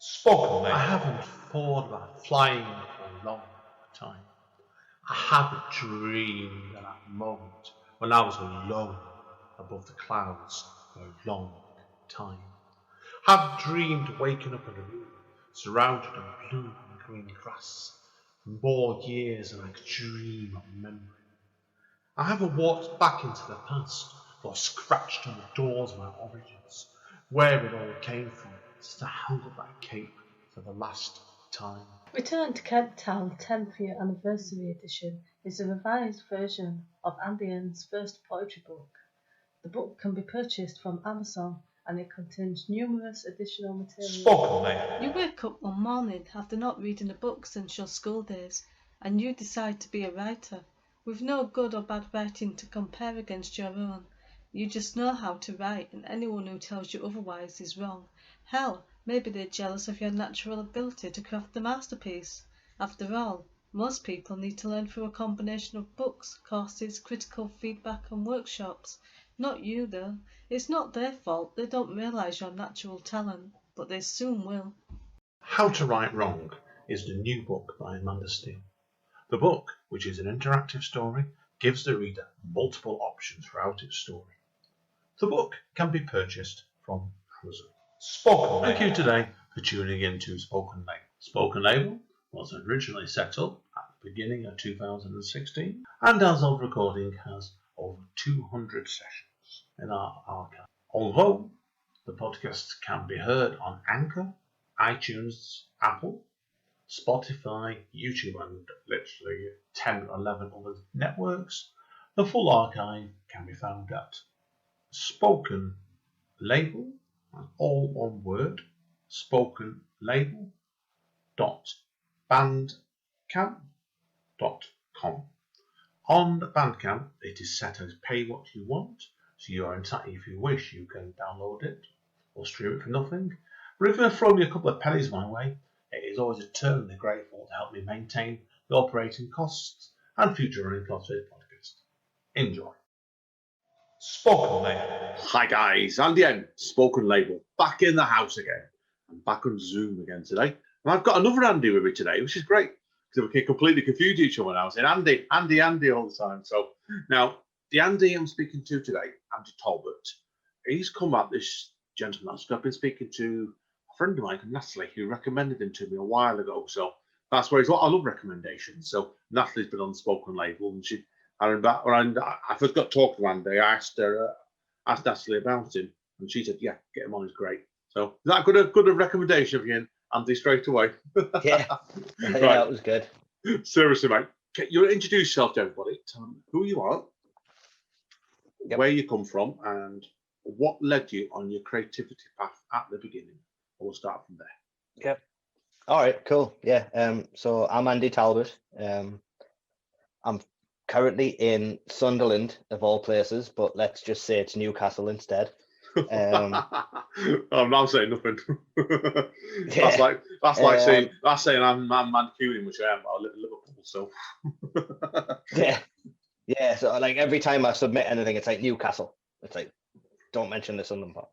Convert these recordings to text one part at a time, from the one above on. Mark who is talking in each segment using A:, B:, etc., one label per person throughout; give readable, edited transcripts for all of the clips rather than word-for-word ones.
A: Spoken
B: I
A: name.
B: haven't thought about flying for a long time. I haven't dreamed of that moment when I was alone above the clouds for a long time. I haven't dreamed of waking up in a room surrounded in blue and green grass for more years than I could dream of remembering. I haven't walked back into the past or scratched on the doors of my origins, where it all came from, since I held up that cape for the last time.
C: Return to Kent Town 10th Year Anniversary Edition is a revised version of Andi's first poetry book. The book can be purchased from Amazon and it contains numerous additional material.
A: Spoken name.
C: You wake up one morning after not reading a book since your school days and you decide to be a writer. With no good or bad writing to compare against your own. You just know how to write and anyone who tells you otherwise is wrong. Hell, maybe they're jealous of your natural ability to craft the masterpiece. After all, most people need to learn through a combination of books, courses, critical feedback and workshops. Not you though. It's not their fault they don't realise your natural talent, but they soon will.
B: How to Write Wrong is the new book by Amanda Steele. The book, which is an interactive story, gives the reader multiple options throughout its story. The book can be purchased from Amazon.
A: Spoken name.
B: Thank you today for tuning in to Spoken Label. Spoken Label was originally set up at the beginning of 2016 and as of recording has over 200 sessions in our archive. Although the podcast can be heard on Anchor, iTunes, Apple, Spotify, YouTube and literally 10 or 11 other networks, the full archive can be found at Spoken Label, all one word, spokenlabel.bandcamp.com. On Bandcamp, it is set as pay what you want, so you are entitled, if you wish, you can download it or stream it for nothing. But if you throw me a couple of pennies my way, it is always eternally grateful to help me maintain the operating costs and future running costs of this podcast. Enjoy.
A: Spoken name.
D: Hi guys, Andy N, Spoken Label, back in the house again. I'm back on Zoom again today. And I've got another Andy with me today, which is great. Because we can completely confuse each other now, saying Andy all the time. So now, the Andy I'm speaking to today, Andi Talbot, he's come up, this gentleman I've been speaking to a friend of mine, Natalie, who recommended him to me a while ago. So that's where he's I love recommendations. So Natalie's been on Spoken Label, and I first got talking to Andy. I asked Natalie about him, and she said, "Yeah, get him on. He's great." So is that good a recommendation for you, Andy, straight away?
E: Yeah,
D: Right.
E: that was good.
D: Seriously, mate. You'll introduce yourself to everybody. Tell them who you are,
E: Yep.
D: where you come from, and what led you on your creativity path at the beginning. We'll start from there.
E: Yep. All right, cool. Yeah. So I'm Andi Talbot. I'm currently in Sunderland, of all places, but let's just say it's Newcastle instead.
D: I'm not saying nothing.
E: Yeah.
D: That's like saying I'm Mancunian, which I am. I live in Liverpool, so
E: Yeah. So like every time I submit anything, it's like Newcastle. It's like, don't mention the Sunderland part.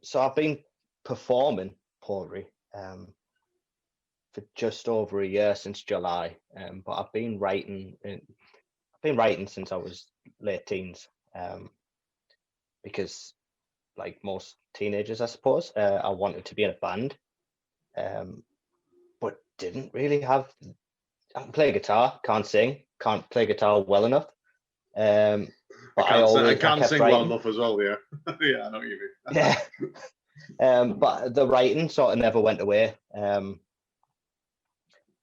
E: So I've been performing poetry for just over a year, since July. But I've been writing since I was late teens. Because like most teenagers, I suppose, I wanted to be in a band, but didn't really have. I can play guitar, can't sing, can't play guitar well enough. But
D: I can't sing
E: writing
D: well enough as well. Yeah, yeah, I know what you mean.
E: Yeah. But the writing sort of never went away.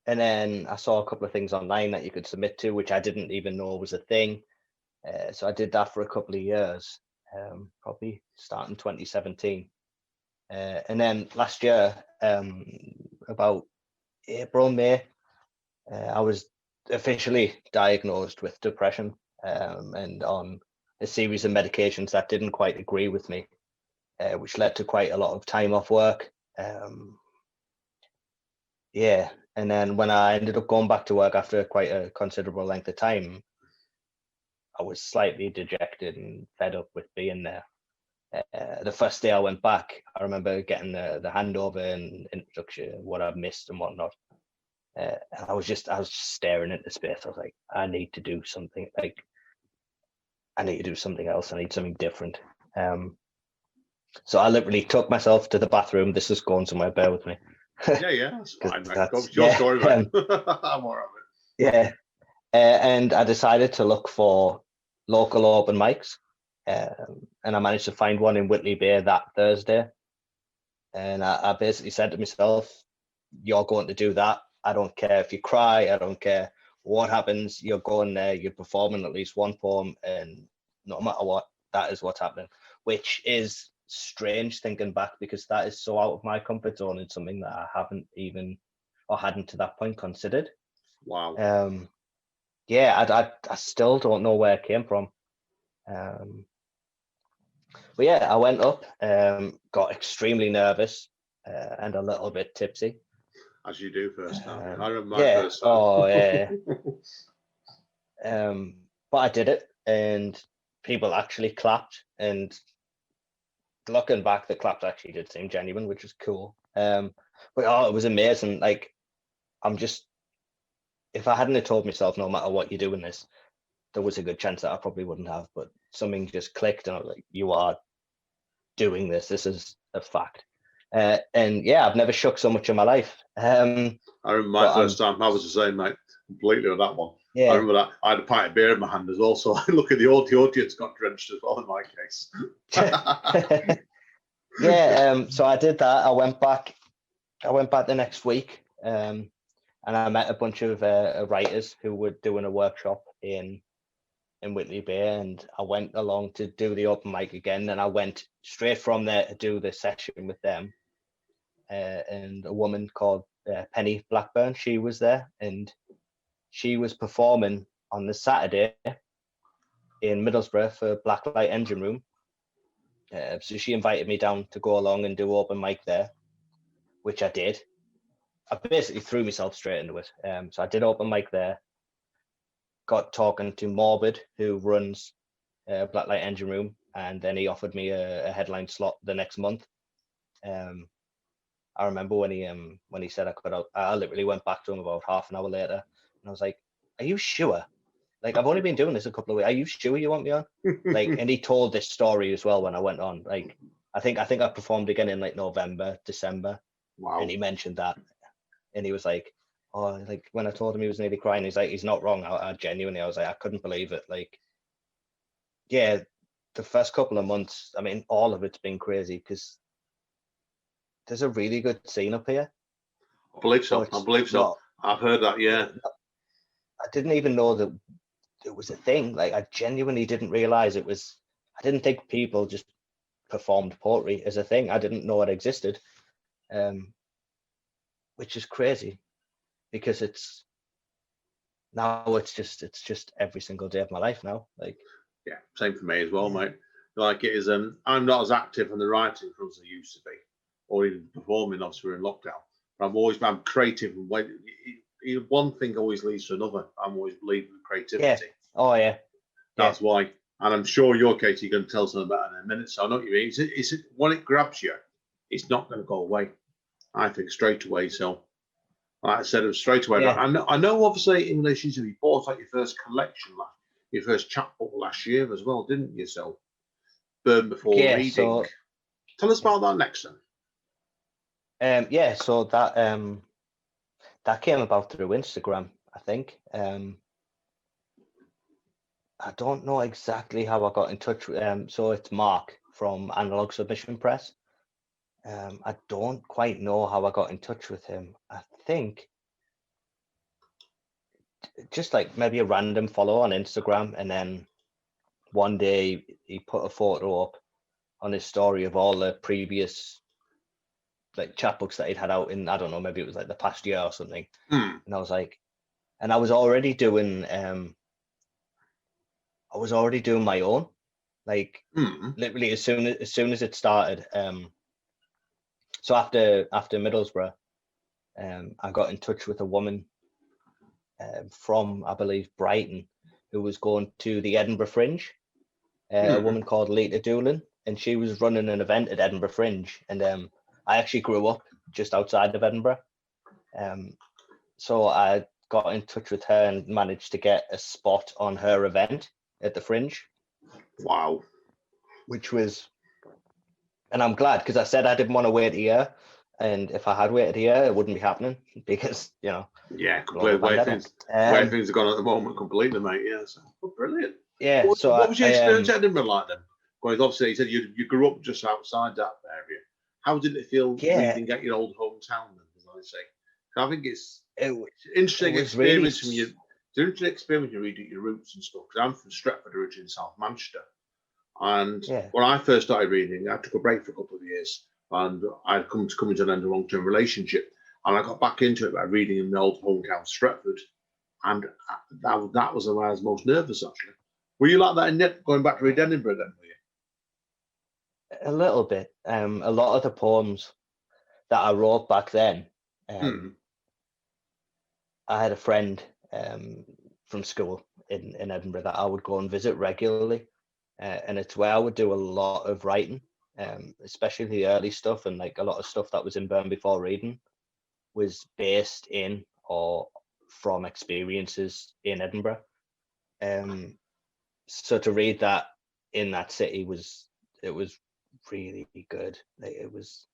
E: And then I saw a couple of things online that you could submit to, which I didn't even know was a thing. So I did that for a couple of years, probably starting 2017. And then last year, about April, May, I was officially diagnosed with depression and on a series of medications that didn't quite agree with me, which led to quite a lot of time off work. And then when I ended up going back to work after quite a considerable length of time, I was slightly dejected and fed up with being there. The first day I went back, I remember getting the handover and introduction, what I've missed and whatnot. And I was just staring into space. I was like, I need to do something. Like, I need to do something else. I need something different. So I literally took myself to the bathroom. This is going somewhere. Bear with me.
D: Yeah, that's fine. Mate.
E: That's,
D: It's your
E: yeah,
D: story, mate. I'm all right with it.
E: Yeah. And I decided to look for local open mics. And I managed to find one in Whitley Bay that Thursday. And I basically said to myself, you're going to do that. I don't care if you cry. I don't care what happens. You're going there. You're performing at least one poem. And no matter what, that is what's happening. Which is strange thinking back, because that is so out of my comfort zone and something that I haven't even, or hadn't to that point, considered.
D: Wow.
E: Yeah, I still don't know where it came from. But yeah, I went up, got extremely nervous and a little bit tipsy.
D: As you do first time. I remember my
E: Yeah.
D: first time.
E: Oh, yeah. But I did it, and people actually clapped. And looking back, the claps actually did seem genuine, which was cool. But oh, it was amazing. Like, if I hadn't have told myself, no matter what you do in this, there was a good chance that I probably wouldn't have. But something just clicked, and I was like, you are doing this. This is a fact. And yeah, I've never shook so much in my life.
D: I remember my first time. I was the same, mate. Completely on that one.
E: Yeah.
D: I remember that. I had a pint of beer in my hand as well. So I look at the audience got drenched as well in my case.
E: Yeah. So I did that. I went back the next week. And I met a bunch of writers who were doing a workshop in Whitley Bay, and I went along to do the open mic again. And I went straight from there to do the session with them. And a woman called Penny Blackburn, she was there, and she was performing on the Saturday in Middlesbrough for Blacklight Engine Room. So she invited me down to go along and do open mic there, which I did. I basically threw myself straight into it. So I did open mic there, got talking to Morbid, who runs Blacklight Engine Room, and then he offered me a headline slot the next month. I remember when he said I could, I literally went back to him about half an hour later, and I was like, "Are you sure? Like, I've only been doing this a couple of weeks. Are you sure you want me on?" Like, and he told this story as well when I went on. Like, I think I performed again in like November, December.
D: Wow.
E: And he mentioned that, and he was like, "Oh, like when I told him, he was nearly crying." He's like, "He's not wrong." I genuinely, I was like, I couldn't believe it. Like, yeah, the first couple of months, I mean, all of it's been crazy because there's a really good scene up here.
D: I believe so. I've heard that. Yeah.
E: I didn't even know that it was a thing. Like, I genuinely didn't realize it was. I didn't think people just performed poetry as a thing. I didn't know it existed, which is crazy, because it's just every single day of my life now. Like,
D: yeah, same for me as well, mate. Like, it is. I'm not as active on the writing front as I used to be, or even performing. Obviously, we're in lockdown. But I'm creative, and one thing always leads to another. I'm always believing in creativity.
E: Yeah. Oh yeah.
D: That's why. And I'm sure your case, you're going to tell us about it in a minute. So I know what you mean. It's when it grabs you, it's not going to go away. I think straight away. So, like I said, it was straight away.
E: Yeah.
D: But I know, obviously, in relation to you bought like your first collection, your first chapbook last year as well, didn't you? So, Burn Before Reading. So, tell us about that next then.
E: Yeah. So that came about through Instagram, I think. I don't know exactly how I got in touch with so it's Mark from Analog Submission Press. I don't quite know how I got in touch with him. I think just like maybe a random follow on Instagram, and then one day he put a photo up on his story of all the previous like chapbooks that he'd had out in, I don't know, maybe it was like the past year or something. And I was like, and I was already doing my own, like literally as soon as it started. So after Middlesbrough, I got in touch with a woman from, I believe, Brighton, who was going to the Edinburgh Fringe. A woman called Lita Doolan, and she was running an event at Edinburgh Fringe, and I actually grew up just outside of Edinburgh. So I got in touch with her and managed to get a spot on her event at the Fringe.
D: Wow.
E: Which was, and I'm glad, because I said I didn't want to wait a year, and if I had waited a year, it wouldn't be happening, because, you know.
D: Yeah, completely. Where things are going at the moment, completely, mate. Yeah, so brilliant.
E: Yeah.
D: What was your experience at Edinburgh like then? Well, obviously, you said you grew up just outside that area. How did it feel reading at your old hometown then, as I say? I think it's interesting experience from you. It's an interesting experience when you read at your roots and stuff. Because I'm from Stretford, originally in South Manchester. And when I first started reading, I took a break for a couple of years, and I'd come into an end of a long-term relationship, and I got back into it by reading in the old hometown Stretford, and that was where I was most nervous, actually. Were you like that in going back to read Edinburgh then? Were you?
E: A little bit. A lot of the poems that I wrote back then, I had a friend from school in Edinburgh that I would go and visit regularly. And it's where I would do a lot of writing, especially the early stuff, and like a lot of stuff that was in Burn Before Reading was based in or from experiences in Edinburgh. So to read that in that city was really good. Like, it was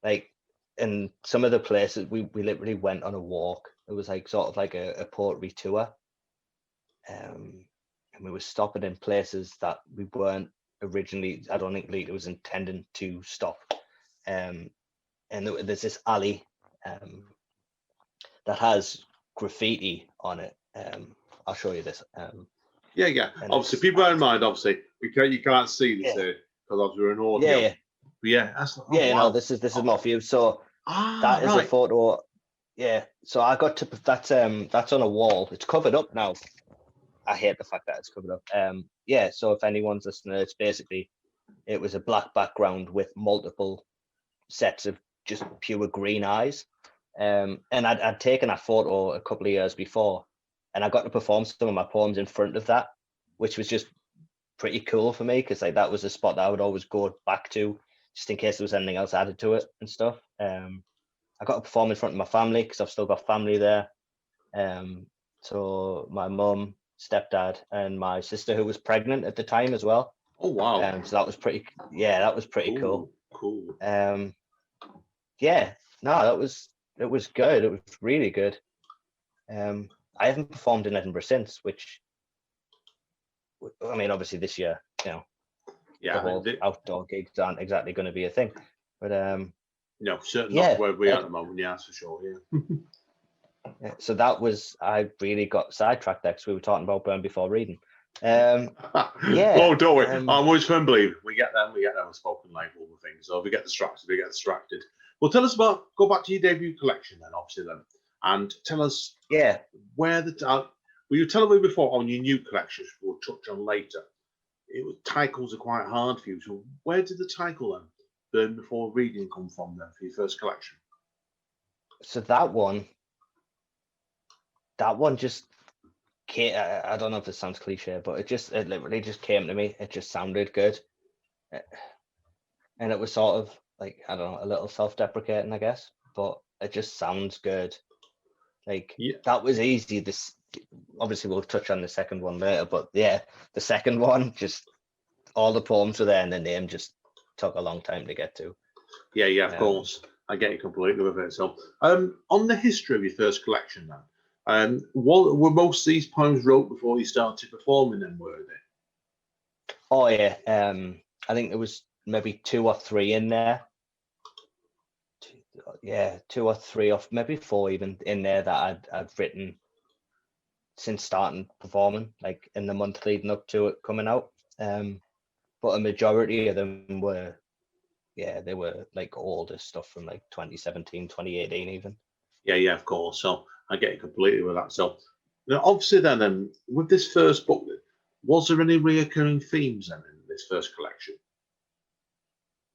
E: like, in some of the places we literally went on a walk. It was like sort of like a poetry tour. And we were stopping in places that we weren't originally, I don't think Lita was intending to stop. And there's this alley that has graffiti on it. I'll show you this.
D: Yeah. Obviously, people bear in mind, obviously, you can't see this here because obviously we're an audio.
E: Yeah.
D: But yeah, that's
E: no, this is my view. So that is a photo. Yeah. So I got to that's on a wall. It's covered up now. I hate the fact that it's covered up. So if anyone's listening, it's basically, it was a black background with multiple sets of just pure green eyes. And I'd taken that photo a couple of years before, and I got to perform some of my poems in front of that, which was just pretty cool for me, because like that was a spot that I would always go back to just in case there was anything else added to it and stuff. I got to perform in front of my family because I've still got family there. So my mum, stepdad, and my sister, who was pregnant at the time as well.
D: Oh wow!
E: So that was pretty. Yeah, that was pretty cool.
D: Cool.
E: It was good. It was really good. I haven't performed in Edinburgh since, which, I mean, obviously this year, you know, the whole outdoor gigs aren't exactly going to be a thing. But
D: no, certainly not where we are at the moment. Yeah, that's for sure. Yeah.
E: So I really got sidetracked there because we were talking about Burn Before Reading.
D: Oh, don't worry. I'm always firm believer. We get them with spoken label and things. So if we get distracted. Well, tell us go back to your debut collection then, obviously then, and tell us where you were telling me before on your new collections we'll touch on later. Titles are quite hard for you. So where did the title then, Burn Before Reading, come from then for your first collection?
E: So that one just came, I don't know if this sounds cliche, but it literally just came to me. It just sounded good. And it was sort of like, I don't know, a little self-deprecating, I guess, but it just sounds good. Like, that was easy. This, obviously we'll touch on the second one later, but yeah, the second one, just all the poems were there and the name just took a long time to get to.
D: Yeah, of course. I get you completely with it. So, on the history of your first collection then, were most of these poems wrote before you started performing them, were they?
E: Oh yeah, I think there was maybe 2 or 3 in there. 2 or 3, or maybe 4 even in there that I'd written since starting performing, like in the month leading up to it coming out. But a majority of them were, they were like older stuff from like 2017, 2018 even.
D: Yeah, of course. So I get you completely with that. So now, obviously then with this first book, was there any reoccurring themes then in this first collection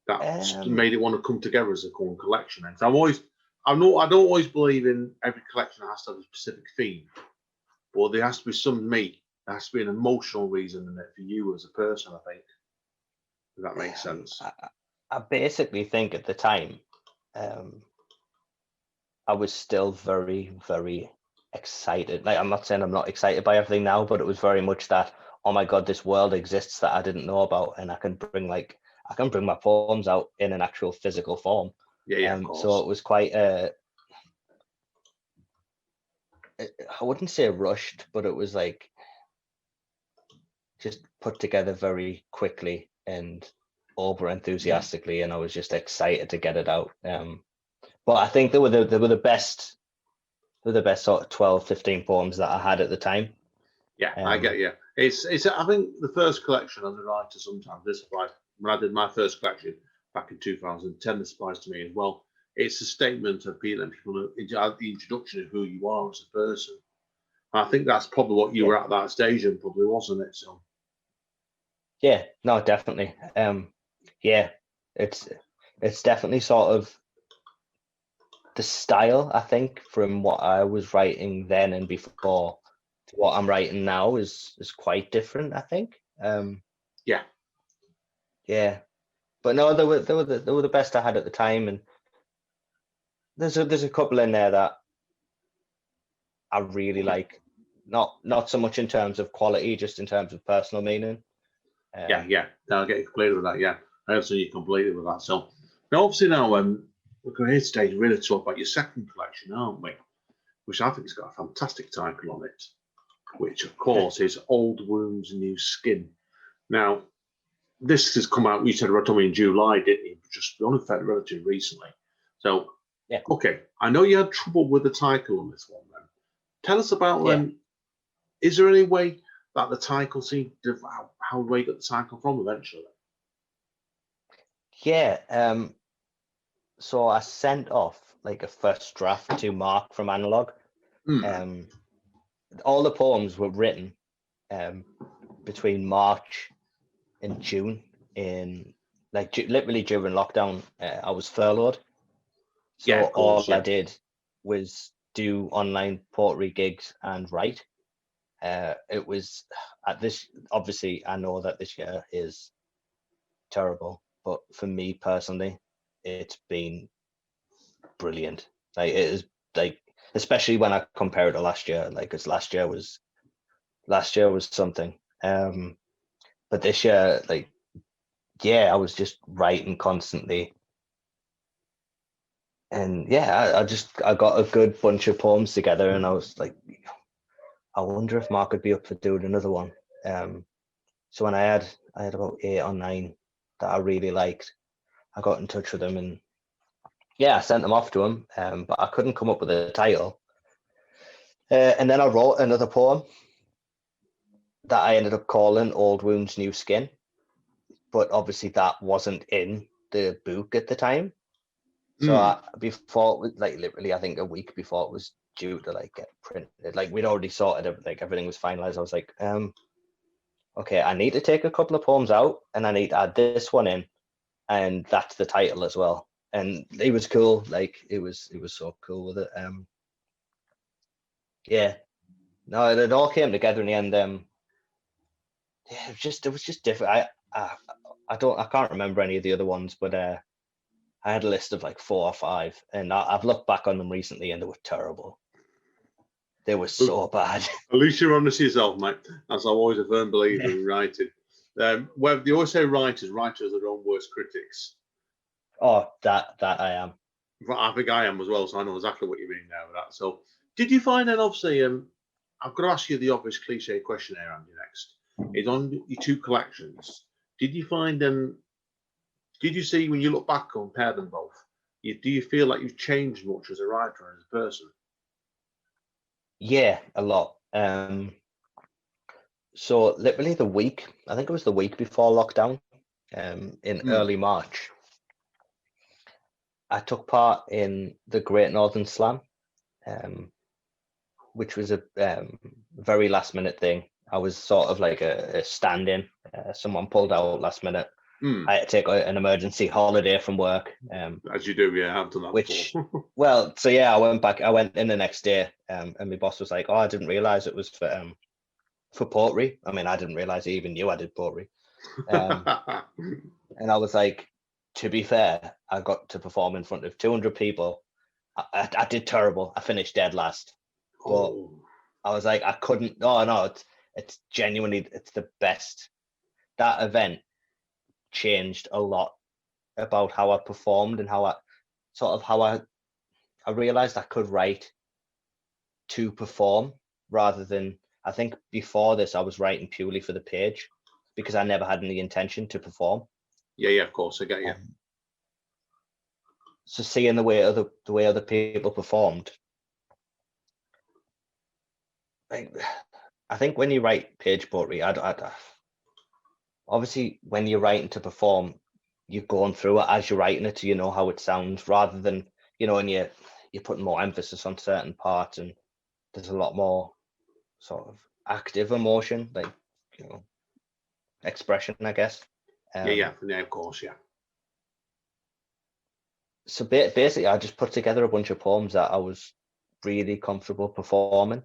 D: that made it want to come together as a cool collection? And I don't always believe in every collection has to have a specific theme, but there has to be there has to be an emotional reason in it for you as a person, I think. If that makes sense.
E: I basically think at the time, I was still very, very excited. Like, I'm not saying I'm not excited by everything now, but it was very much that, oh my God, this world exists that I didn't know about, and I can bring my poems out in an actual physical form.
D: Yeah, of course.
E: So it was quite I wouldn't say rushed, but it was like just put together very quickly and over enthusiastically, and I was just excited to get it out. But I think they were the best sort of 12, 15 poems that I had at the time.
D: Yeah, I get you. It's I think the first collection as a writer sometimes this surprised when I did my first collection back in 2010. This surprised to me as well. It's a statement of people the introduction of who you are as a person. I think that's probably what you were at that stage, and probably wasn't it? So
E: yeah, no, definitely. Yeah, it's definitely sort of the style, I think, from what I was writing then and before to what I'm writing now is quite different, I think. Yeah, but no, they were the best I had at the time, and there's a couple in there that I really like. Not so much in terms of quality, just in terms of personal meaning.
D: Yeah, I'll get you completely with that. Yeah, I understand you completely with that. So now, obviously, now we're going here today to really talk about your second collection, aren't we? Which I think has got a fantastic title on it, which of course is Old Wounds, New Skin. Now, this has come out, you said told me in July, didn't you? Just only fairly relatively recently. So,
E: yeah.
D: Okay, I know you had trouble with the title on this one then. Tell us about is there any way that the title seemed to, how do we got the title from eventually?
E: Yeah, so I sent off like a first draft to Mark from Analog. All the poems were written between March and June in literally during lockdown. I was furloughed, so I did was do online pottery gigs and write. It was at this, obviously I know that this year is terrible, but for me personally it's been brilliant. Like, it is, like, especially when I compare it to last year, like, because last year was something. But this year, like, yeah, I was just writing constantly, and yeah, I got a good bunch of poems together, and I was like, I wonder if Mark would be up for doing another one. So when I had about 8 or 9 that I really liked, I got in touch with him, and yeah, I sent them off to him, but I couldn't come up with a title. And then I wrote another poem that I ended up calling Old Wounds, New Skin. But obviously that wasn't in the book at the time. So before it was, like, literally, I think a week before it was due to like get printed, like, we'd already sorted it, like everything was finalized. I was like, okay, I need to take a couple of poems out and I need to add this one in, and that's the title as well. And he was cool, like, it was so cool with it. Yeah, no, it all came together in the end. Yeah, it was just different. I can't remember any of the other ones, but I had a list of like 4 or 5, and I've looked back on them recently, and they were terrible. They were so bad.
D: At least you're honest yourself, mate. As I'm always a firm believer in writing. Well, they always say writers are their own worst critics.
E: Oh, that I am.
D: I think I am as well, so I know exactly what you mean there with that. So, did you find then, obviously, I'm going to ask you the obvious cliche question here, Andy, next. Is on your 2 collections, did you find did you see, when you look back and compare them both, do you feel like you've changed much as a writer and as a person?
E: Yeah, a lot. So literally I think it was the week before lockdown, in early March, I took part in the Great Northern Slam, which was a very last minute thing. I was sort of like a stand-in. Someone pulled out last minute. I had to take an emergency holiday from work.
D: As you do, yeah, I've done that before.
E: Well, so yeah, I went in the next day, and my boss was like, "Oh, I didn't realize it was for pottery." I mean, I didn't realize he even knew I did pottery. And I was like, to be fair, I got to perform in front of 200 people. I did terrible. I finished dead last. But I was like, I couldn't. Oh no, it's genuinely, it's the best. That event changed a lot about how I performed and how I realized I could write to perform rather than, I think before this I was writing purely for the page because I never had any intention to perform.
D: Yeah, of course, I get you.
E: So seeing the way other people performed, I think when you write page poetry, obviously when you're writing to perform, you're going through it as you're writing it, so you know how it sounds, rather than, and you're putting more emphasis on certain parts, and there's a lot more sort of active emotion, like, expression, I guess.
D: Yeah, of course, yeah.
E: So basically, I just put together a bunch of poems that I was really comfortable performing,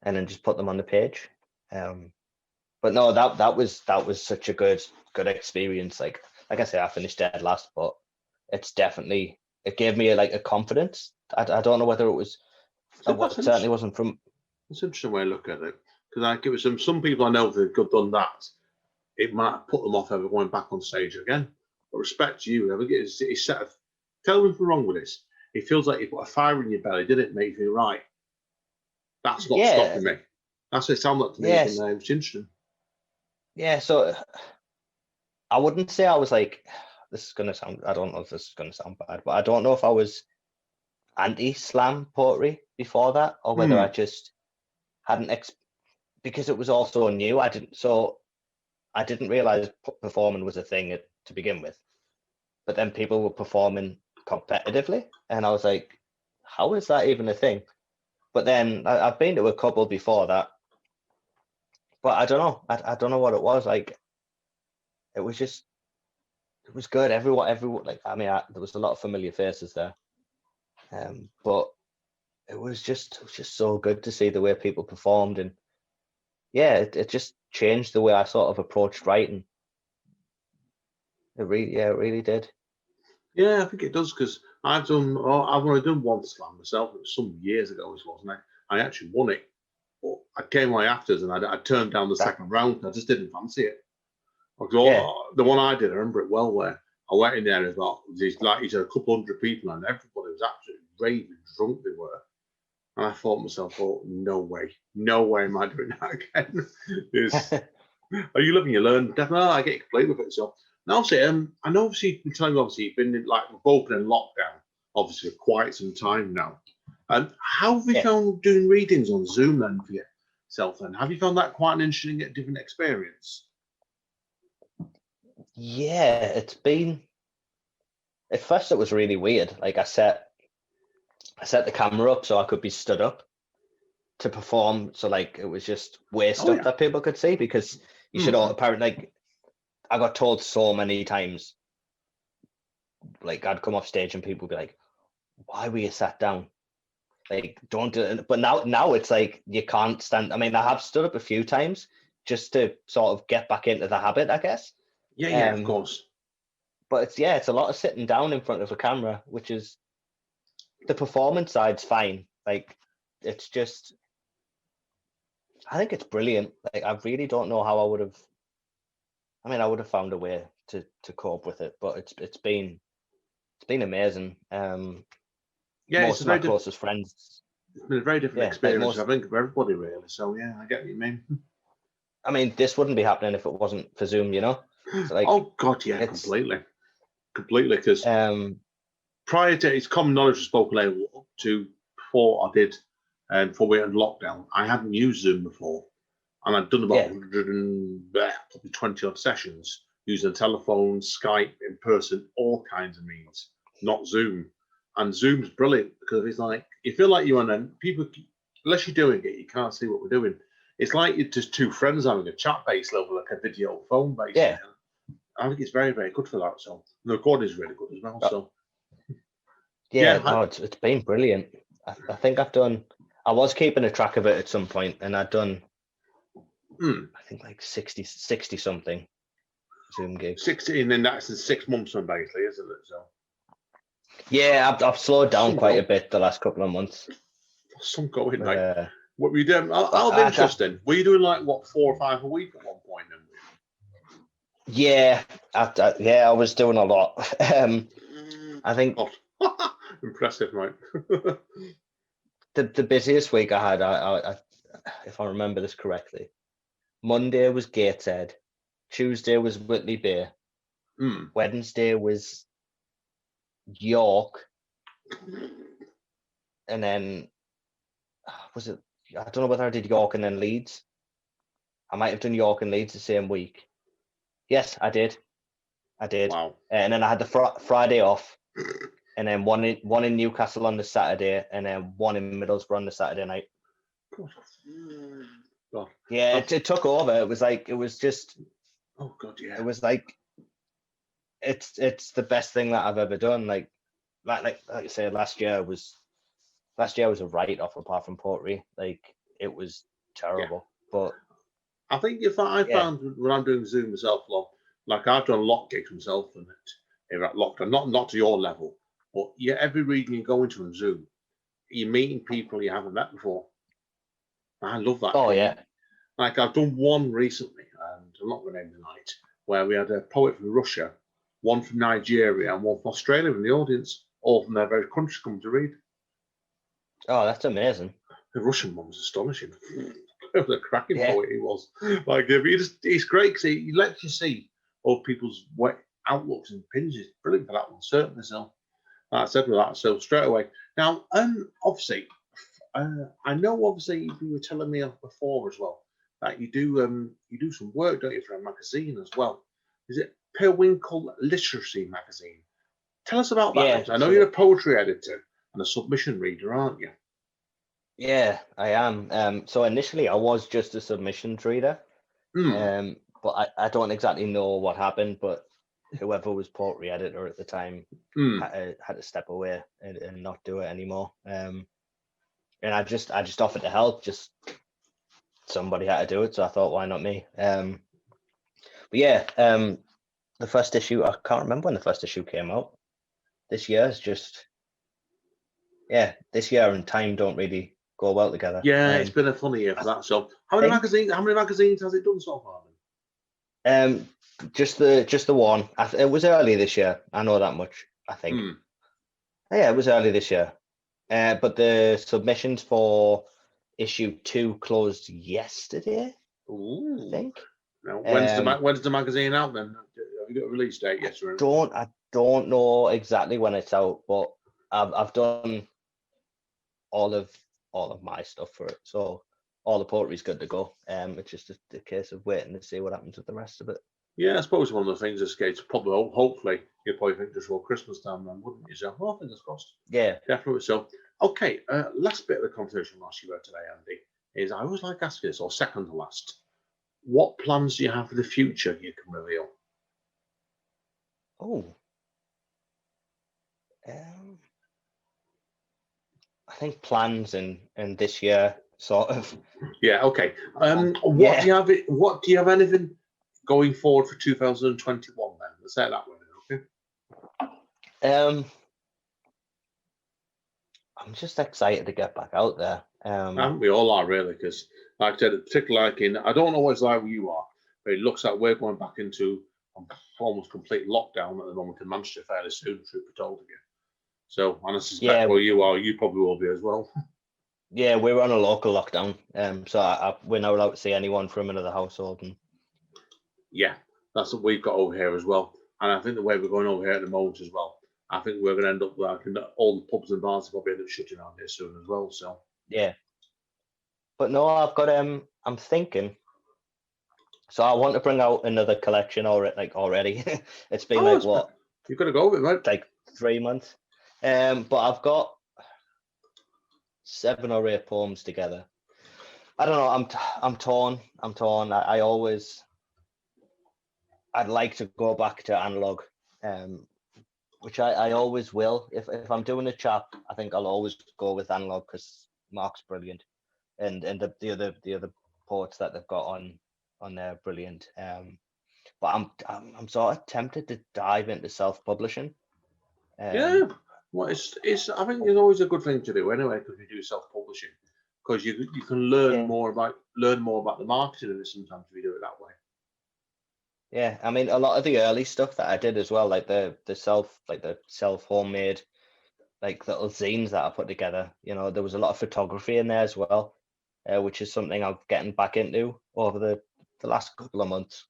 E: and then just put them on the page. But no, that was such a good experience. Like I say, I finished dead last, but it's definitely, it gave me a confidence. I don't know whether it was. It certainly wasn't from.
D: It's an interesting way to look at it, because like it was some people I know that have done that. It might have put them off ever going back on stage again. But respect to you, I think it's set of. Tell me if I'm wrong with this. It feels like you put a fire in your belly, did it? Make you feel right. That's not stopping me. That's what it sounded like to me.
E: Yes.
D: And, it's interesting.
E: Yeah, so I wouldn't say I was like, this is going to sound, I don't know if this is going to sound bad, but I don't know if I was anti-slam poetry before that, or whether I just hadn't, because it was also new. I didn't realize performing was a thing to begin with, but then people were performing competitively, and I was like, how is that even a thing? But then I've been to a couple before that, but I don't know. I don't know what it was. Like, it was good. Everyone. Like, I mean, there was a lot of familiar faces there, but it was just so good to see the way people performed, and yeah, it just changed the way I sort of approached writing. It really did.
D: Yeah, I think it does, because I've only done one slam myself. It was some years ago, wasn't it? I actually won it, but I came away afterwards, and I turned down the second round. I just didn't fancy it. The one I did, I remember it well, where I went in there and there's a couple hundred people, and everybody was absolutely raving drunk they were. And I thought to myself, no way am I doing that again. Are you living, you learn? Definitely, I get completely with it. So now, obviously, I know obviously you've been in, we've both been in lockdown, obviously, for quite some time now. And how have you found doing readings on Zoom then for yourself? Then have you found that quite an interesting, different experience?
E: Yeah, it's been. At first, it was really weird. Like, I set the camera up so I could be stood up to perform. So like, it was just waist up that people could see, because you should all apparently, like, I got told so many times, like, I'd come off stage and people would be like, why were you sat down? Like, don't do it. But now it's like, you can't stand. I mean, I have stood up a few times just to sort of get back into the habit, I guess.
D: Yeah, of course.
E: But it's a lot of sitting down in front of a camera, which is, the performance side's fine. Like, it's just, I think it's brilliant. Like, I really don't know how I would have. I mean, I would have found a way to cope with it, but it's been amazing. Most of my closest friends.
D: It's been a very different experience, I think, for everybody, really. So yeah, I get what you mean.
E: I mean, this wouldn't be happening if it wasn't for Zoom, So, like,
D: oh God, yeah, completely. Because prior to, it's common knowledge of spoken language, up to before I did, before we had lockdown, I hadn't used Zoom before, and I'd done about 120 odd sessions using telephone, Skype, in person, all kinds of means, not Zoom. And Zoom's brilliant, because it's like, you feel like you're on, and people, unless you're doing it, you can't see what we're doing. It's like you're just two friends having a chat based level, like a video phone based.
E: Yeah.
D: I think it's very, very good for that. So the recording is really good as well. So
E: it's been brilliant. I think I was keeping a track of it at some point, and I'd done, I think, like 60 something Zoom gigs.
D: 16, and that's in 6 months, then basically, isn't it? So
E: Yeah, I've slowed down
D: Some
E: quite
D: go.
E: a bit the last couple of months.
D: some going,
E: But,
D: like what were you doing? I'll be interesting. Were you doing like what 4 or 5 a week at one point? Then?
E: yeah, I was doing a lot. I think
D: Impressive, mate.
E: the busiest week I had, I if I remember this correctly, Monday was Gateshead, Tuesday was Whitley Bay, Wednesday was York, and then was it? I don't know whether I did York and then Leeds. I might have done York and Leeds the same week. Yes, I did.
D: Wow.
E: And then I had the Friday off, and then one in Newcastle on the Saturday, and then one in Middlesbrough on the Saturday night.
D: God.
E: Yeah, it took over. It was just.
D: Oh God, yeah.
E: It was like. It's the best thing that I've ever done. Like I said, last year was a write-off apart from Portry. Like it was terrible. Yeah. But
D: I think if I found when I'm doing Zoom myself, like I've done lock gigs myself, and it locked, and not to your level, but every region you go into on Zoom, you're meeting people you haven't met before. I love that.
E: Oh yeah.
D: Like I've done one recently, and I'm not going to name the night, where we had a poet from Russia, one from Nigeria, and one from Australia in the audience, all from their very country come to read.
E: Oh, that's amazing.
D: The Russian one was astonishing. It was a cracking poet he was. Like he's great because he lets you see all people's outlooks and opinions. It's brilliant for that one, certainly. So like I said with that, so straight away. Now, obviously, I know obviously you were telling me before as well that you do some work, don't you, for a magazine as well? Is it Periwinkle Literacy Magazine? Tell us about that. I know you're a poetry editor and a submission reader, aren't you?
E: Yeah, I am. So initially I was just a submissions reader. But I don't exactly know what happened, but whoever was poetry editor at the time had to step away and not do it anymore. And I just offered to help. Just somebody had to do it, so I thought, why not me? But yeah, the first issue, I can't remember when the first issue came out. This year is just this year and time don't really go well together.
D: Yeah, it's been a funny year for that. So how many magazines has it done so far then?
E: Just the one. It was early this year. I know that much, I think. Yeah, it was early this year. But the submissions for issue 2 closed yesterday.
D: Ooh.
E: I think.
D: Now, when's the magazine out then? Have you got a release date yet?
E: I don't know exactly when it's out, but I've done all of my stuff for it, so all the poetry's good to go. It's just a case of waiting to see what happens with the rest of it.
D: Yeah, I suppose one of the things that's going to probably, hopefully, you'd probably think just for Christmas time then, wouldn't you? So, well, fingers crossed.
E: Yeah,
D: definitely. So, okay, last bit of the conversation I'll ask you about today, Andy, is I always like asking this, or second to last. What plans do you have for the future you can reveal?
E: Oh. I think plans in this year, sort of.
D: Yeah, okay. What do you have anything going forward for 2021 then? Let's say it that way,
E: okay? I'm just excited to get back out there.
D: And we all are really, because like I said, particularly I don't know what it's like where you are, but it looks like we're going back into almost complete lockdown at the moment in Manchester fairly soon, truth be told again. So, and I suspect where you are, you probably will be as well.
E: Yeah, we're on a local lockdown, so we're not allowed to see anyone from another household.
D: Yeah, that's what we've got over here as well. And I think the way we're going over here at the moment as well, I think we're going to end up like all the pubs and bars will probably end up shutting down here soon as well. So
E: yeah, but no, I've got I'm thinking. So I want to bring out another collection already. It's been what?
D: You've got to go with it, right?
E: Like 3 months. But I've got 7 or 8 poems together. I don't know. I'm torn. I'd like to go back to analog, which I always will. If I'm doing a chap, I think I'll always go with analog because Mark's brilliant, and the other poets that they've got on there are brilliant. but I'm sort of tempted to dive into self-publishing.
D: Yeah. Well, it's. I think it's always a good thing to do anyway, because you do self-publishing, because you can learn more about the marketing of it sometimes if you do it that way.
E: Yeah, I mean, a lot of the early stuff that I did as well, like the self homemade, like little zines that I put together. You know, there was a lot of photography in there as well, which is something I'm getting back into over the last couple of months.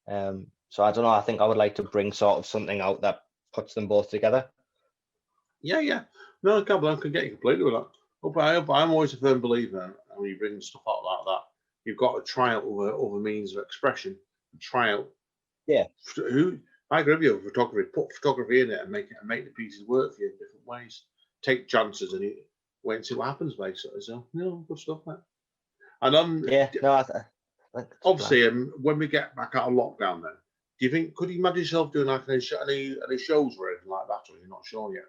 E: So I don't know. I think I would like to bring sort of something out that puts them both together.
D: Yeah. No, I can get you completely with that. But I'm always a firm believer when you bring stuff out like that, you've got to try out other means of expression. Try out.
E: Yeah.
D: I agree with you. Photography. Put photography in it and make the pieces work for you in different ways. Take chances and wait and see what happens, basically. So, good stuff, mate. And
E: Yeah. No.
D: obviously, when we get back out of lockdown, then do you think could you imagine yourself doing like any shows or anything like that, or you're not sure yet?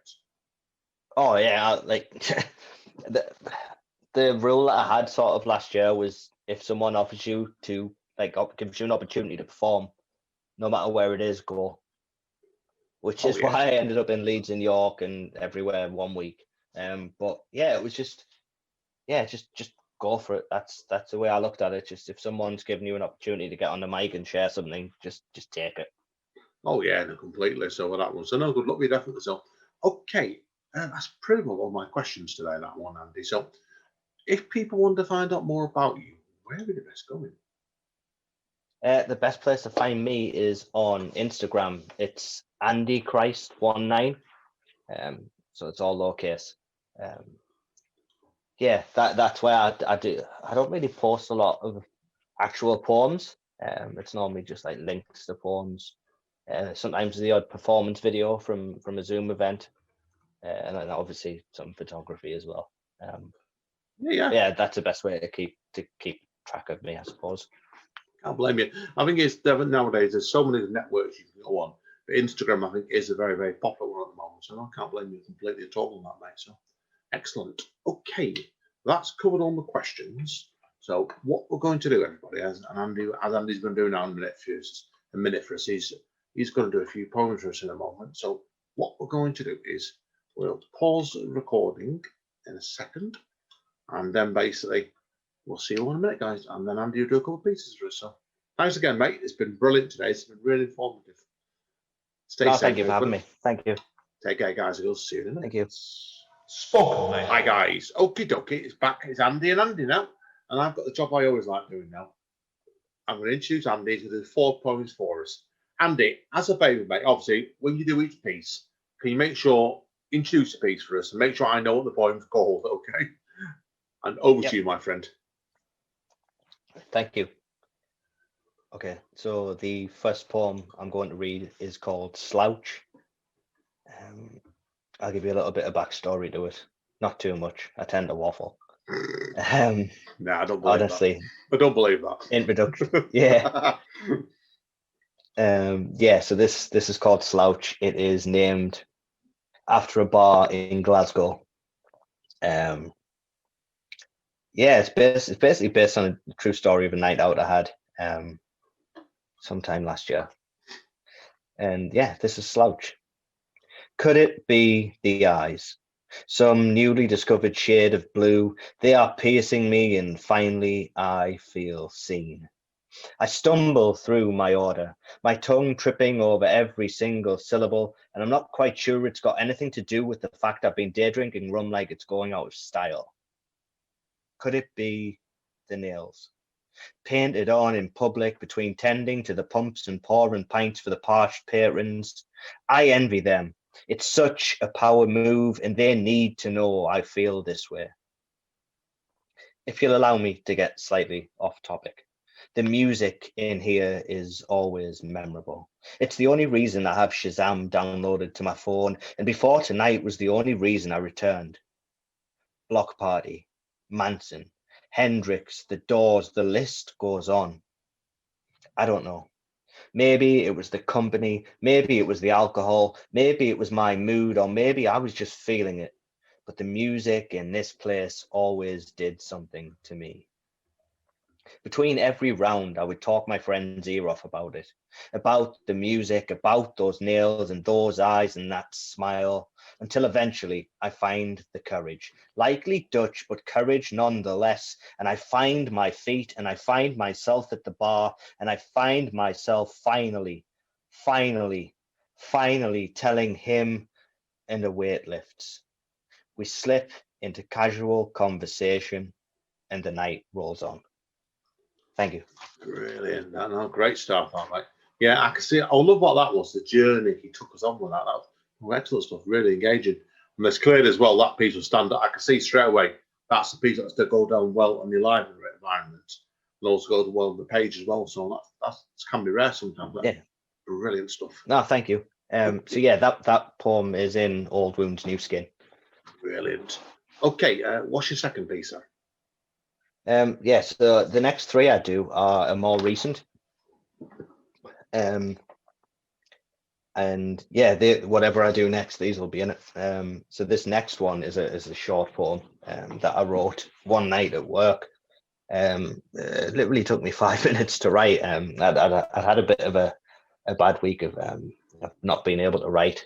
E: Oh yeah, like the rule that I had sort of last year was if someone offers you to gives you an opportunity to perform, no matter where it is, go. Which is why I ended up in Leeds and York and everywhere 1 week. But yeah, it was just go for it. That's the way I looked at it. Just if someone's giving you an opportunity to get on the mic and share something, just take it.
D: Oh yeah, no, completely. So with that one, so no, good luck with you definitely. So okay, that's pretty much all my questions today. That one, Andy. So if people want to find out more about you, where would the best go in?
E: The best place to find me is on Instagram. It's Andi Christ19. So it's all lowercase. Yeah, that's where I do. I don't really post a lot of actual poems. It's normally just like links to poems. Sometimes the odd performance video from a Zoom event, and then obviously some photography as well. Yeah, that's the best way to keep track of me, I suppose.
D: Can't blame you. I think it's nowadays there's so many networks you can go on, but Instagram I think is a very, very popular one at the moment. So I can't blame you completely at all on that, mate. So excellent. Okay, that's covered all the questions. So what we're going to do, everybody, as Andy's going to do now in a minute for us, he's going to do a few poems for us in a moment. So what we're going to do is we'll pause the recording in a second, and then basically we'll see you in a minute, guys, and then Andy will do a couple of pieces for us. So thanks again, mate. It's been brilliant today. It's been really informative. Stay safe.
E: Thank you for having me. Thank you.
D: Take care, guys. We'll see you in a minute.
E: Thank you.
A: Spoken, mate.
D: Hi, guys. Okie dokie. It's back. It's Andy and Andy now. And I've got the job I always like doing now. I'm going to introduce Andy to do 4 poems for us. Andy, as a favour, mate, obviously, when you do each piece, can you introduce the piece for us and make sure I know what the poem's called, okay? And over to you, my friend.
E: Thank you. Okay, so the first poem I'm going to read is called Slouch. I'll give you a little bit of backstory to it. Not too much. I tend to waffle.
D: No, I don't believe
E: honestly,
D: that. I don't believe that.
E: Introduction. Yeah. So this is called Slouch. It is named after a bar in Glasgow. It's basically based on a true story of a night out I had sometime last year. And yeah, this is Slouch. Could it be the eyes? Some newly discovered shade of blue. They are piercing me, and finally I feel seen. I stumble through my order, my tongue tripping over every single syllable, and I'm not quite sure it's got anything to do with the fact I've been day drinking rum like it's going out of style. Could it be the nails? Painted on in public between tending to the pumps and pouring pints for the parched patrons. I envy them. It's such a power move, and they need to know I feel this way. If you'll allow me to get slightly off topic, the music in here is always memorable. It's the only reason I have Shazam downloaded to my phone, and before tonight was the only reason I returned. Block Party, Manson, Hendrix, The Doors, the list goes on. I don't know. Maybe it was the company, maybe it was the alcohol, maybe it was my mood, or maybe I was just feeling it. But the music in this place always did something to me. Between every round, I would talk my friend's ear off about the music, about those nails and those eyes and that smile, until eventually I find the courage, likely Dutch, but courage nonetheless. And I find my feet and I find myself at the bar, and I find myself finally telling him, and the weight lifts. We slip into casual conversation and the night rolls on. Thank you.
D: Brilliant. No, great stuff, that, mate. Yeah, I can see. I love what that was. The journey he took us on with that. That was excellent stuff. Really engaging. And it's clear as well that piece will stand up. I can see straight away that's the piece that's to go down well on your library environment, and also go well on the page as well. So that can be rare sometimes.
E: Yeah.
D: Brilliant stuff.
E: No, thank you. So yeah, that poem is in Old Wounds, New Skin.
D: Brilliant. Okay, what's your second piece, sir?
E: Yes, the next three I do are more recent. And yeah, whatever I do next, these will be in it. So this next one is a short poem that I wrote one night at work. It literally took me 5 minutes to write. I had a bit of a bad week of not being able to write.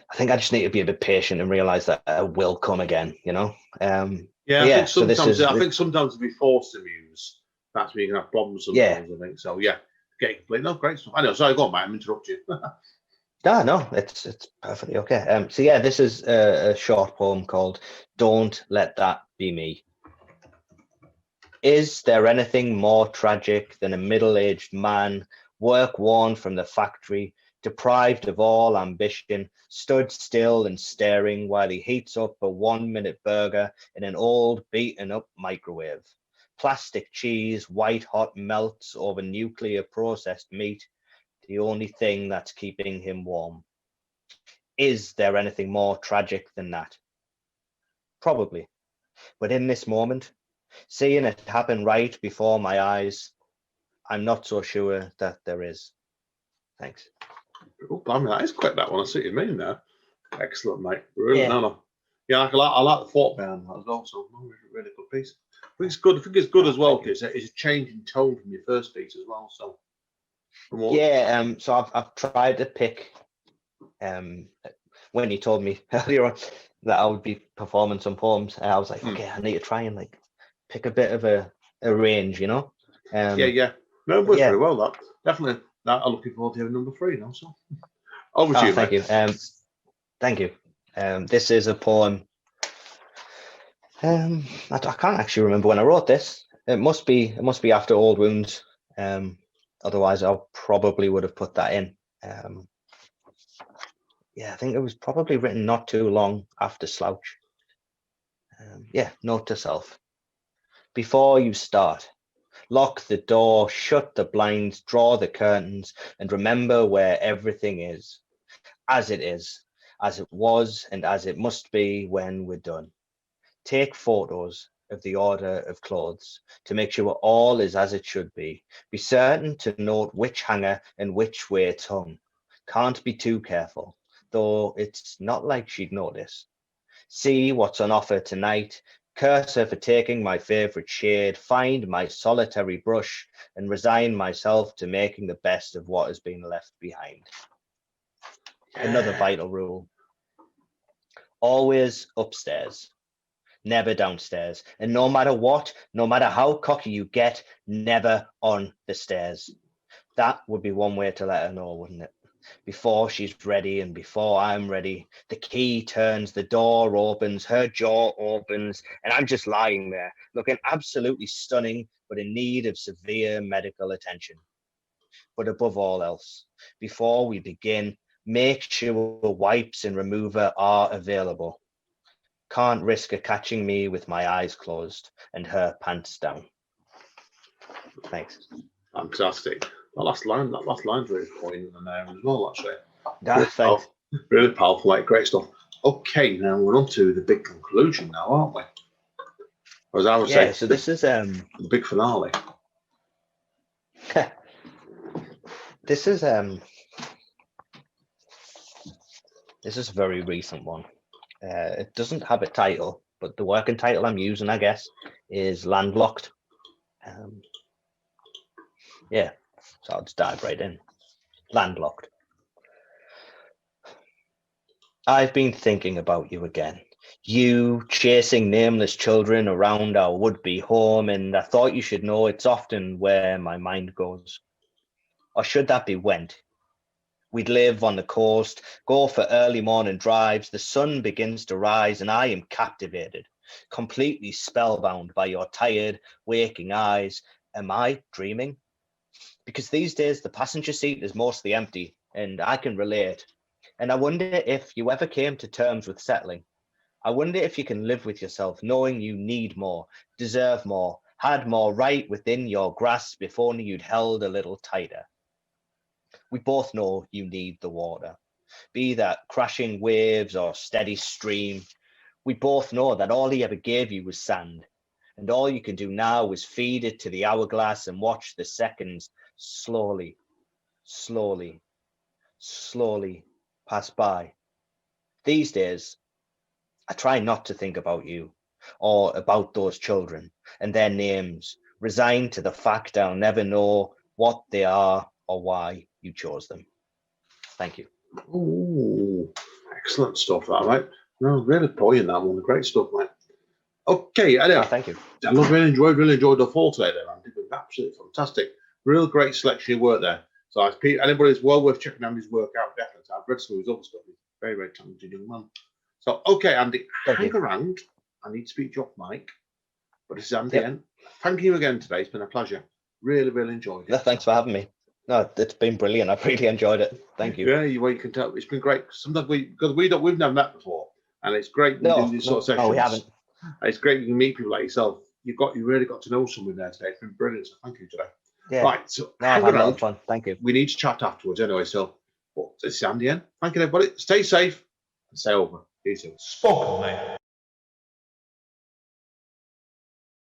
E: I think I just need to be a bit patient and realize that it will come again, you know?
D: I think sometimes to be forced to muse, that's where you can have problems sometimes, I think. So, yeah, get complete. No, great stuff. I know, sorry, go on, mate, I'm interrupting you.
E: No, it's perfectly okay. So, yeah, this is a short poem called Don't Let That Be Me. Is there anything more tragic than a middle-aged man, work-worn from the factory, deprived of all ambition, stood still and staring while he heats up a 1-minute burger in an old beaten-up microwave? Plastic cheese, white-hot melts over nuclear processed meat, the only thing that's keeping him warm. Is there anything more tragic than that? Probably. But in this moment, seeing it happen right before my eyes, I'm not so sure that there is. Thanks.
D: Oh, blimey, that is quick, that one. I see what you mean there. Excellent, mate. Really,
E: Yeah.
D: no. Yeah, I like the thought behind that as well. So, really good piece. I think it's good as well because it's a change in tone from your first piece as well. So,
E: so I've tried to pick. When you told me earlier on that I would be performing some poems, I was like, okay, I need to try and like pick a bit of a range, you know.
D: Yeah. No, it works very well. That definitely. I'm looking forward to hearing number 3 now. So, over to you,
E: thank
D: mate.
E: you. Thank you. This is a poem. I can't actually remember when I wrote this. It must be after Old Wounds. Otherwise, I probably would have put that in. I think it was probably written not too long after Slouch. Note to self. Before you start, lock the door, shut the blinds, draw the curtains, and remember where everything is, as it was, and as it must be when we're done. Take photos of the order of clothes to make sure all is as it should be. Be certain to note which hanger and which way it's hung. Can't be too careful, though it's not like she'd notice. See what's on offer tonight. Curse her for taking my favourite shade, find my solitary brush, and resign myself to making the best of what has been left behind. Another vital rule. Always upstairs, never downstairs. And no matter what, no matter how cocky you get, never on the stairs. That would be one way to let her know, wouldn't it? Before she's ready and before I'm ready, the key turns, the door opens, her jaw opens, and I'm just lying there, looking absolutely stunning, but in need of severe medical attention. But above all else, before we begin, make sure wipes and remover are available. Can't risk her catching me with my eyes closed and her pants down. Thanks.
D: Fantastic. That last line's really poignant in there as well, actually.
E: Thanks.
D: Really powerful, mate. Great stuff. Okay, now we're on to the big conclusion now, aren't we? As I would say,
E: so this is
D: the big finale.
E: This is a very recent one. It doesn't have a title, but the working title I'm using, I guess, is Landlocked. Yeah, so I'll just dive right in. Landlocked. I've been thinking about you again. You chasing nameless children around our would-be home, and I thought you should know it's often where my mind goes. Or should that be went? We'd live on the coast, go for early morning drives, the sun begins to rise, and I am captivated, completely spellbound by your tired, waking eyes. Am I dreaming? Because these days the passenger seat is mostly empty, and I can relate. And I wonder if you ever came to terms with settling. I wonder if you can live with yourself, knowing you need more, deserve more, had more right within your grasp if only you'd held a little tighter. We both know you need the water, be that crashing waves or steady stream. We both know that all he ever gave you was sand, and all you can do now is feed it to the hourglass and watch the seconds slowly, slowly, slowly pass by. These days, I try not to think about you or about those children and their names, resigned to the fact I'll never know what they are or why you chose them. Thank you.
D: Oh, excellent stuff, that, mate. No, really poignant, that one. Great stuff, mate. Okay, anyway,
E: Thank you.
D: I really enjoyed the fall today there, Andy. It was absolutely fantastic. Real great selection of work there. So anybody's well worth checking Andy's work out, definitely. I've read some of his other stuff. He's a very, very talented young man. So, okay, Andy, hang around. I need to speak to you off mic. But this is Andy. Thank you again today. It's been a pleasure. Really, really enjoyed it.
E: No, thanks for having me. No, it's been brilliant. I've really enjoyed it. Thank you.
D: Yeah, you can tell. It's been great. Sometimes we've never met before. And it's great doing these sort of sessions.
E: No, we haven't.
D: It's great you can meet people like yourself. You really got to know someone there today. It's been brilliant. So thank you today.
E: Yeah.
D: Right, so
E: I've had a lot of fun. Thank you.
D: We need to chat afterwards anyway. So, this is Andy. Thank you, everybody. Stay safe and stay over. See you soon.
A: Spoken, mate.